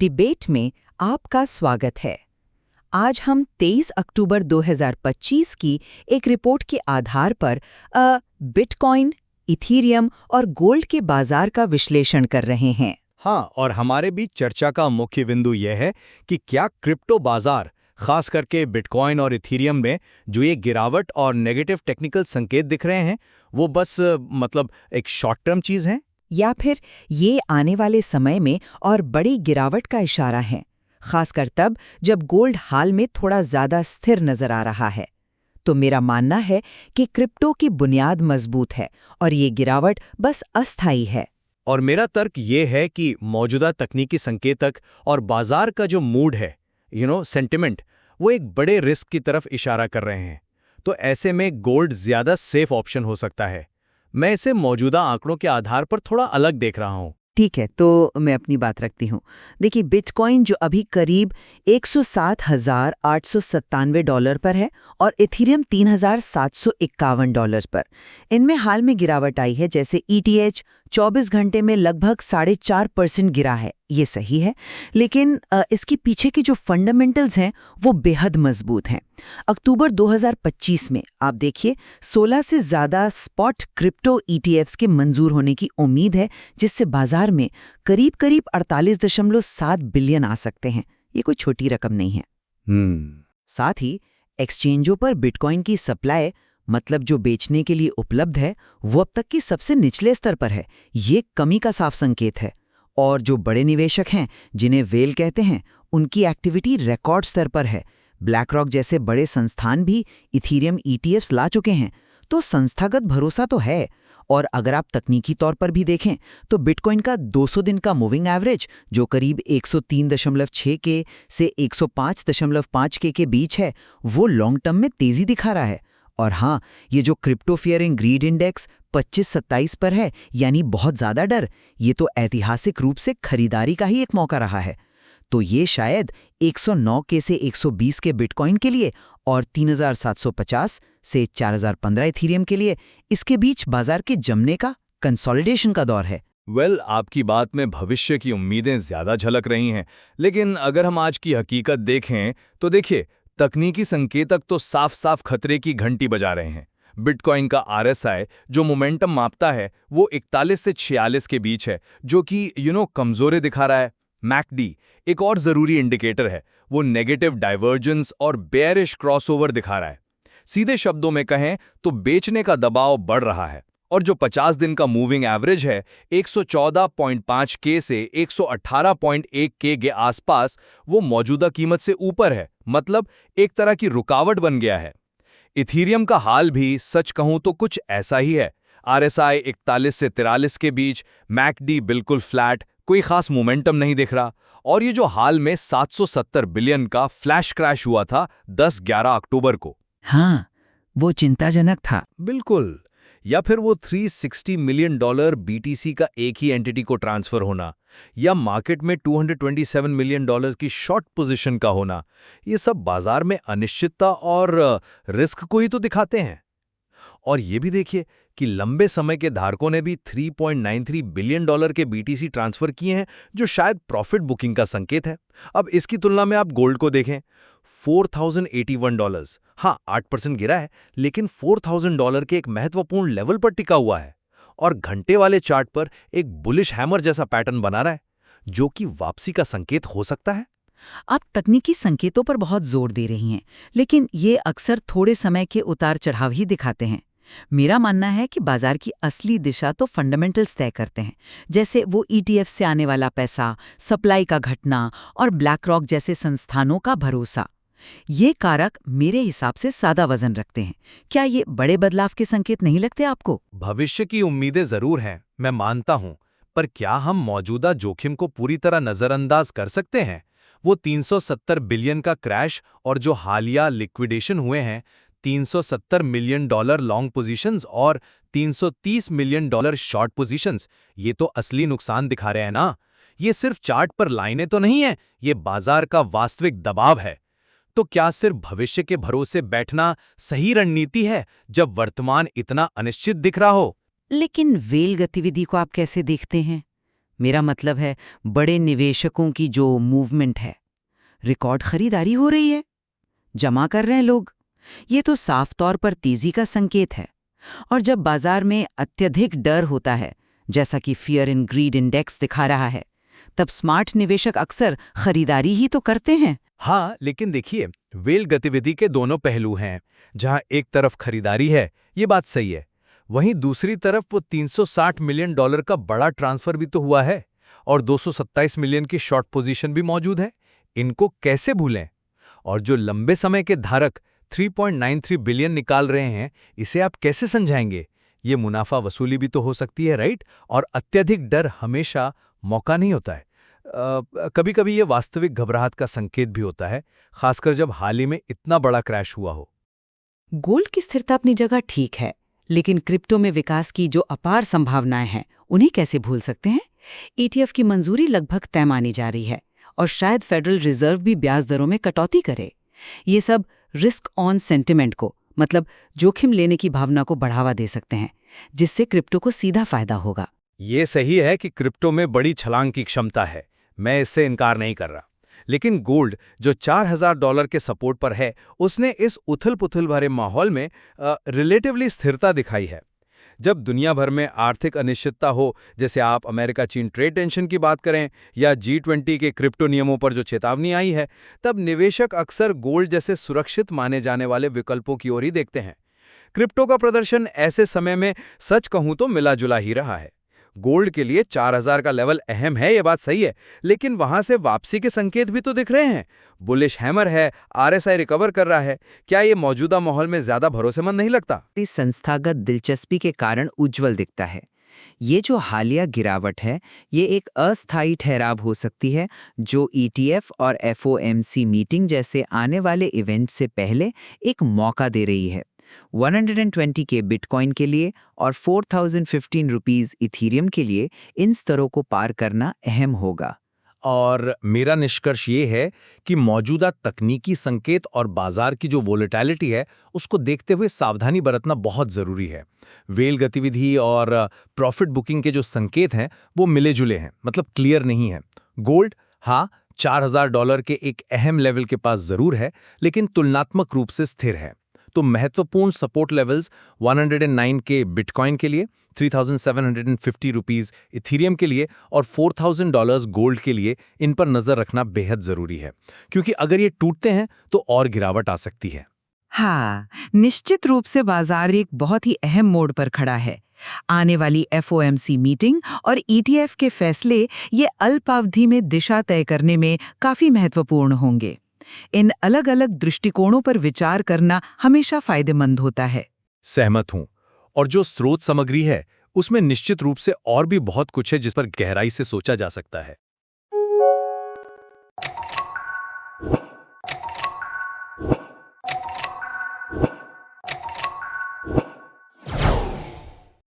Debate में आपका स्वागत है। आज हम 23 अक्टूबर 2025 की एक रिपोर्ट के आधार पर बिटकॉइन, इथीरियम और गोल्ड के बाजार का विश्लेषण कर रहे हैं। हाँ, और हमारे बीच चर्चा का मुख्य बिंदु यह है कि क्या क्रिप्टो बाजार, खास करके बिटकॉइन और इथीरियम में जो ये गिरावट और नेगेटिव टेक्निकल संकेत दिख रहे हैं, वो बस एक शॉर्ट टर्म चीज़ है, या फिर ये आने वाले समय में और बड़ी गिरावट का इशारा है, खासकर तब जब गोल्ड हाल में थोड़ा ज्यादा स्थिर नजर आ रहा है। तो मेरा मानना है कि क्रिप्टो की बुनियाद मजबूत है और ये गिरावट बस अस्थायी है। और मेरा तर्क ये है कि मौजूदा तकनीकी संकेतक और बाजार का जो मूड है, सेंटिमेंट, वो एक बड़े रिस्क की तरफ इशारा कर रहे हैं। तो ऐसे में गोल्ड ज्यादा सेफ ऑप्शन हो सकता है। मैं इसे मौजूदा आंकड़ों के आधार पर थोड़ा अलग देख रहा हूँ। ठीक है, तो मैं अपनी बात रखती हूँ। देखिए, बिटकॉइन जो अभी करीब $107,897 पर है और इथीरियम $3,751 पर। इनमें हाल में गिरावट आई है, जैसे ETH 24 घंटे में लगभग 4.5% गिरा है। ये सही है, लेकिन इसके पीछे के जो फंडामेंटल्स हैं वो बेहद मजबूत हैं। अक्टूबर 2025 में आप देखिए 16 से ज़्यादा स्पॉट क्रिप्टो ETFs के मंजूर होने की उम्मीद है, जिससे बाजार में करीब 48.7 बिलियन आ सकते हैं। ये कोई छोटी रकम नहीं है। साथ ही एक्सचेंजों पर बिटकॉइन की सप्लाई, मतलब जो बेचने के लिए उपलब्ध है, वो अब तक की सबसे निचले स्तर पर है। ये कमी का साफ संकेत है। और जो बड़े निवेशक हैं, जिन्हें वेल कहते हैं, उनकी एक्टिविटी रिकॉर्ड स्तर पर है। ब्लैक रॉक जैसे बड़े संस्थान भी इथीरियम ETFs ला चुके हैं। तो संस्थागत भरोसा तो है। और अगर आप तकनीकी तौर पर भी देखें तो बिटकॉइन का 200 दिन का मूविंग एवरेज, जो करीब 103.6 के से 105.5 के बीच है, वो लॉन्ग टर्म में तेजी दिखा रहा है। और हाँ, ये जो crypto fear and greed index 25-27 पर है, यानी बहुत ज्यादा डर, ये तो ऐतिहासिक रूप से खरीदारी का ही एक मौका रहा है। तो ये शायद 109 के से 120 के बिटकॉइन के लिए और 3,750 से 4,015 इथीरियम के लिए, इसके बीच बाजार के जमने का, कंसोलिडेशन का दौर है। आपकी बात में भविष्य की उम्मीदें ज्यादा झलक रही हैं, लेकिन अगर हम आज की हकीकत देखें तो देखिए, तकनीकी संकेतक तो साफ साफ खतरे की घंटी बजा रहे हैं। बिटकॉइन का RSI जो मोमेंटम मापता है, वो 41 से 46 के बीच है, जो कि कमजोरी दिखा रहा है। MACD एक और जरूरी इंडिकेटर है, वो नेगेटिव डाइवर्जेंस और बेयरिश क्रॉसओवर दिखा रहा है। सीधे शब्दों में कहें तो बेचने का दबाव बढ़ रहा है। और जो 50 दिन का मूविंग एवरेज है 114.5 के से 118.1 के आसपास, वो मौजूदा कीमत से ऊपर है, मतलब एक तरह की रुकावट बन गया है। इथीरियम का हाल भी सच कहूं तो कुछ ऐसा ही है। RSI 41 से 43 के बीच, MACD बिल्कुल फ्लैट, कोई खास मोमेंटम नहीं दिख रहा। और ये जो हाल में 770 बिलियन का फ्लैश क्रैश हुआ था 10-11 अक्टूबर को, हाँ, वो चिंताजनक था। बिल्कुल। या फिर वो $360 मिलियन BTC का एक ही एंटिटी को ट्रांसफर होना, या मार्केट में $227 मिलियन की शॉर्ट पोजीशन का होना, ये सब बाजार में अनिश्चितता और रिस्क को ही तो दिखाते हैं। और ये भी देखिए कि लंबे समय के धारकों ने भी $3.93 बिलियन के BTC ट्रांसफर किए हैं, जो शायद प्रॉफिट बुकिंग का संकेत है। अब इसकी तुलना में आप गोल्ड को देखें, $4,081, हाँ 8% गिरा है, लेकिन $4,000 के एक महत्वपूर्ण लेवल पर टिका हुआ है। और घंटे वाले चार्ट पर एक बुलिश हैमर जैसा पैटर्न बना रहा है, जो कि वापसी का संकेत हो सकता है। आप तकनीकी संकेतों पर बहुत जोर दे रही हैं, लेकिन ये अक्सर थोड़े समय के उतार चढ़ाव ही दिखाते हैं। मेरा मानना है कि बाजार की असली दिशा तो फंडामेंटल्स तय करते हैं, जैसे वो ETF से आने वाला पैसा, सप्लाई का घटना और ब्लैक रॉक जैसे संस्थानों का भरोसा। ये कारक मेरे हिसाब से सादा वजन रखते हैं। क्या ये बड़े बदलाव के संकेत नहीं लगते आपको? भविष्य की उम्मीदें जरूर हैं, मैं मानता हूं, पर क्या हम मौजूदा जोखिम को पूरी तरह नजरअंदाज कर सकते हैं? वो 370 बिलियन का क्रैश और जो हालिया लिक्विडेशन हुए हैं, $370 मिलियन लॉन्ग पोजीशंस और $330 मिलियन शॉर्ट पोजीशंस, ये तो असली नुकसान दिखा रहे हैं ना। ये सिर्फ चार्ट पर लाइनें तो नहीं है, ये बाजार का वास्तविक दबाव है। तो क्या सिर्फ भविष्य के भरोसे बैठना सही रणनीति है, जब वर्तमान इतना अनिश्चित दिख रहा हो? लेकिन वेल गतिविधि को आप कैसे देखते हैं? मेरा मतलब है बड़े निवेशकों की जो मूवमेंट है। रिकॉर्ड खरीदारी हो रही है, जमा कर रहे हैं लोग। ये तो साफ तौर पर तेजी का संकेत है। और जब बाजार में अत्यधिक डर होता है, जैसा कि फियर एंड ग्रीड इंडेक्स दिखा रहा है, तब स्मार्ट निवेशक अक्सर खरीदारी ही तो करते हैं। हाँ, लेकिन देखिए, वेल गतिविधि के दोनों पहलू हैं। जहां एक तरफ खरीदारी है, ये बात सही है, वहीं दूसरी तरफ वो $360 मिलियन का बड़ा ट्रांसफर भी तो हुआ है और 227 मिलियन की शॉर्ट पोजीशन भी मौजूद है। इनको कैसे भूलें? और जो लंबे समय के धारक 3.93 बिलियन निकाल रहे हैं, इसे आप कैसे समझाएंगे? ये मुनाफा वसूली भी तो हो सकती है, राइट? और अत्यधिक डर हमेशा मौका नहीं होता है। कभी-कभी ये वास्तविक घबराहट का संकेत भी होता है, खासकर जब हाल ही में इतना बड़ा क्रैश हुआ हो। गोल्ड की स्थिरता अपनी जगह ठीक है, लेकिन क्रिप्टो में विकास की जो अपार संभावनाएं हैं, उन्हें कैसे भूल सकते हैं? ETF की मंजूरी लगभग तय मानी जा रही है और शायद फेडरल रिजर्व भी ब्याज दरों में कटौती करे। ये सब रिस्क ऑन सेंटिमेंट को, मतलब जोखिम लेने की भावना को बढ़ावा दे सकते हैं, जिससे क्रिप्टो को सीधा फायदा होगा। ये सही है कि क्रिप्टो में बड़ी छलांग की क्षमता है, मैं इससे इनकार नहीं कर रहा। लेकिन गोल्ड जो $4000 के सपोर्ट पर है, उसने इस उथल-पुथल भरे माहौल में रिलेटिवली स्थिरता दिखाई है। जब दुनिया भर में आर्थिक अनिश्चितता हो, जैसे आप अमेरिका चीन ट्रेड टेंशन की बात करें या G20 के क्रिप्टो नियमों पर जो चेतावनी आई है, तब निवेशक अक्सर गोल्ड जैसे सुरक्षित माने जाने वाले विकल्पों की ओर ही देखते हैं। क्रिप्टो का प्रदर्शन ऐसे समय में सच कहूं तो मिला-जुला ही रहा है। गोल्ड के लिए 4000 का लेवल अहम है, ये बात सही है, लेकिन वहां से वापसी के संकेत भी तो दिख रहे हैं। बुलिश हैमर है, RSI रिकवर कर रहा है। क्या ये मौजूदा माहौल में ज्यादा भरोसेमंद नहीं लगता? इस संस्थागत दिलचस्पी के कारण उज्जवल दिखता है। ये जो हालिया गिरावट है, ये एक अस्थायी ठहराव हो सकती है, जो ETF और FOMC मीटिंग जैसे आने वाले इवेंट से पहले एक मौका दे रही है। 120 के बिटकॉइन के लिए और 4015 रुपीस इथीरियम के लिए इन स्तरों को पार करना अहम होगा। और मेरा निष्कर्ष ये है कि मौजूदा तकनीकी संकेत और बाजार की जो वोलेटिलिटी है, उसको देखते हुए सावधानी बरतना बहुत ज़रूरी है। वेल गतिविधि और प्रॉफिट बुकिंग के जो संकेत हैं, वो मिले-जुले हैं, मतलब क्लियर नहीं है। गोल्ड, हाँ, $4000 के एक अहम लेवल के पास ज़रूर है, लेकिन तुलनात्मक रूप से स्थिर है। तो महत्वपूर्ण सपोर्ट लेवल्स 109 के बिटकॉइन के लिए, 3750 रुपीस इथीरियम के लिए और $4000 गोल्ड के लिए इन पर नजर रखना बेहद जरूरी है, क्योंकि अगर ये टूटते हैं तो और गिरावट आ सकती है। हाँ, निश्चित रूप से बाजार एक बहुत ही अहम मोड़ पर खड़ा है। आने वाली FOMC मीटिंग और ETF के फैसले ये अल्पावधि में दिशा तय करने में काफी महत्वपूर्ण होंगे। इन अलग-अलग दृष्टिकोणों पर विचार करना हमेशा फायदेमंद होता है। सहमत हूं। और जो स्रोत सामग्री है, उसमें निश्चित रूप से और भी बहुत कुछ है जिस पर गहराई से सोचा जा सकता है।